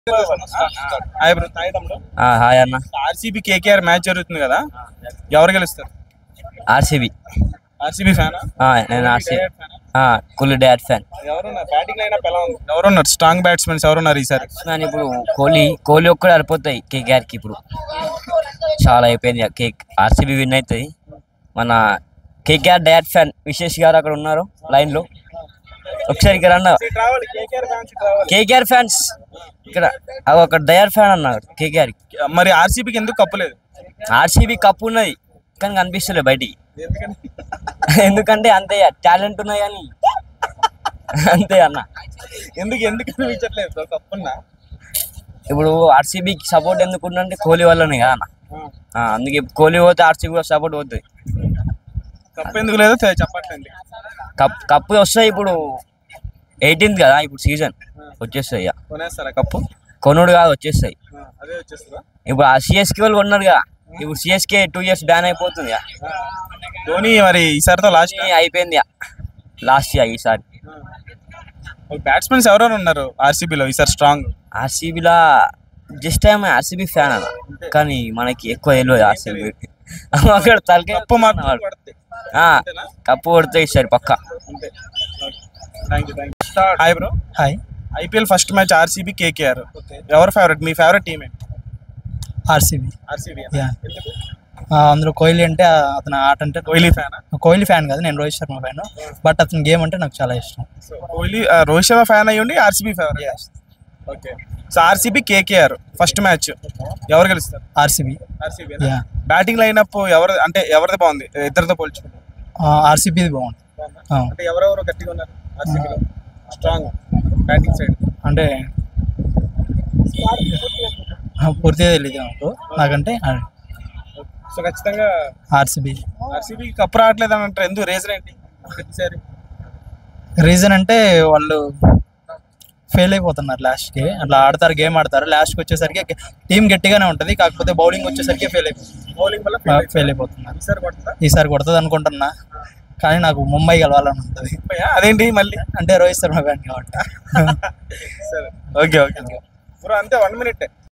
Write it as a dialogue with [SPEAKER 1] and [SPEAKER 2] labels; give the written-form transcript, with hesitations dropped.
[SPEAKER 1] Hi bro, hi తమ్ముడు.
[SPEAKER 2] Hi అన్న.
[SPEAKER 1] RCB KKR match జరుగుతుంది కదా, ఎవరు గెలుస్తారు?
[SPEAKER 2] ఆర్సీబీ.
[SPEAKER 1] ఆర్సీబీ ఫ్యానా?
[SPEAKER 2] నేను ఆర్సీబీ కుల్ డాడ్ ఫ్యాన్.
[SPEAKER 1] ఎవరున్నారు బ్యాటింగ్ లైనప్ ఎలా ఉంది? ఎవరున్నారు స్ట్రాంగ్ బ్యాట్స్మెన్స్ ఎవరున్నారు ఈసారి?
[SPEAKER 2] ఇప్పుడు కోహ్లీ ఒక్కడే సరిపోతాయి కేకేఆర్కి. ఇప్పుడు చాలా అయిపోయింది. ఆర్సీబీ విన్ అవుతుంది. మన కేకేఆర్ డాడ్ ఫ్యాన్ విశేష్ గారు అక్కడ ఉన్నారు లైన్ లో. ఒకసారి ఇక్కడ అన్న కేకేఆర్ ఫ్యాన్స్ ఇక్కడ ఒక డయర్ ఫ్యాన్ అన్నారు కేకేఆర్.
[SPEAKER 1] మరి ఆర్సీబీకి ఎందుకు కప్పలేదు?
[SPEAKER 2] ఆర్సీబీ కప్పు ఉన్నది కానీ కనిపిస్తలే బయటికి. ఎందుకంటే అంతే టాలెంట్ ఉన్నాయి కానీ అంతే అన్న.
[SPEAKER 1] ఎందుకు అనిపించట్లేదు కప్పున్నా?
[SPEAKER 2] ఇప్పుడు ఆర్సీబీకి సపోర్ట్ ఎందుకుంటే కోహ్లీ వల్లనే కదా అన్న. అందుకే కోహ్లీ పోతే ఆర్సీబీ కూడా సపోర్ట్ పోతుంది.
[SPEAKER 1] కప్పు ఎందుకు లేదో చెప్పట్లేదు.
[SPEAKER 2] కప్పు వస్తాయి. ఇప్పుడు 18th కదా ఇప్పుడు సీజన్ వచ్చేస్తాయి.
[SPEAKER 1] కొనేస్తారా కప్పు?
[SPEAKER 2] కొనుడు కాదు వచ్చేస్తాయి.
[SPEAKER 1] అదే వచ్చేస్తారా?
[SPEAKER 2] ఇప్పుడు ఆ సిఎస్కే వాళ్ళు కొన్నారు కదా, ఇప్పుడు సిఎస్కే 2 years బ్యాన్ అయిపోతుంది.
[SPEAKER 1] ధోని మరి ఈసారితో లాస్ట్
[SPEAKER 2] అయిపోయింది. లాస్ట్ ఇయర్ ఈసారి.
[SPEAKER 1] బ్యాట్స్మెన్స్ ఎవరెవరు ఉన్నారు ఆర్సీబీలో ఈసారి స్ట్రాంగ్?
[SPEAKER 2] ఆర్సీబీలో జస్ట్ టైం ఆర్సీబీ ఫ్యాన్ అన్న, కానీ మనకి ఎక్కువ తెలియదు ఆర్సీబీ. అక్కడ తలకే కప్పు కొడితే ఈసారి పక్క.
[SPEAKER 1] Hi bro.
[SPEAKER 3] Hi.
[SPEAKER 1] IPL first match RCB KKR. ఎవరు ఫేవరెట్? మీ ఫేవరెట్ టీమ్ ఏంటి?
[SPEAKER 3] ఆర్సీబీ.
[SPEAKER 1] ఆర్సీబీ.
[SPEAKER 3] అందులో కోహ్లీ అంటే అతను ఆట అంటే కోహ్లీ ఫ్యాన్ కాదు, నేను రోహిత్ శర్మ ఫ్యాన్. బట్ అతని గేమ్ అంటే నాకు చాలా ఇష్టం.
[SPEAKER 1] కోహ్లీ రోహిత్ శర్మ ఫ్యాన్ అయ్యి ఉండి RCB favourite. Okay. So RCB KKR first match ఎవరు గెలుస్తారు?
[SPEAKER 3] ఆర్సీబీ.
[SPEAKER 1] బ్యాటింగ్ లైనప్ ఎవరిది బాగుంది ఇద్దరితో పోల్చుకుంటే?
[SPEAKER 3] ఆర్సీబీ బాగుంది.
[SPEAKER 1] అంటే ఎవరెవరు గట్టిగా ఉన్నారు ఆర్సీబీలో స్ట్రాంగ్ బ్యాటింగ్ సైడ్?
[SPEAKER 3] అంటే పూర్తిగా తెలియదు నాకంటే.
[SPEAKER 1] సో ఖచ్చితంగా ఆర్సీబీ కప్పు రావట్లేదు అని అంటారు. ఎందుకు? రీజన్ ఏంటి?
[SPEAKER 3] రీజన్ అంటే వాళ్ళు ఫెయిల్ అయిపోతున్నారు లాస్ట్కి. అట్లా ఆడతారు, గేమ్ ఆడతారు, లాస్ట్కి వచ్చేసరికి టీం గట్టిగానే ఉంటుంది, కాకపోతే బౌలింగ్ వచ్చేసరికి ఫెయిల్ అయిపోతున్నారు. ఈసారి కొడుతుంది అనుకుంటున్నా, కానీ నాకు ముంబై గెలవాలని ఉంటుంది.
[SPEAKER 1] అదేంటి మళ్ళీ?
[SPEAKER 3] అంటే రోహిత్ శర్మ ఫ్యాన్ కాబట్టి.
[SPEAKER 1] ఓకే ఓకే బ్రో, అంతే 1 minute.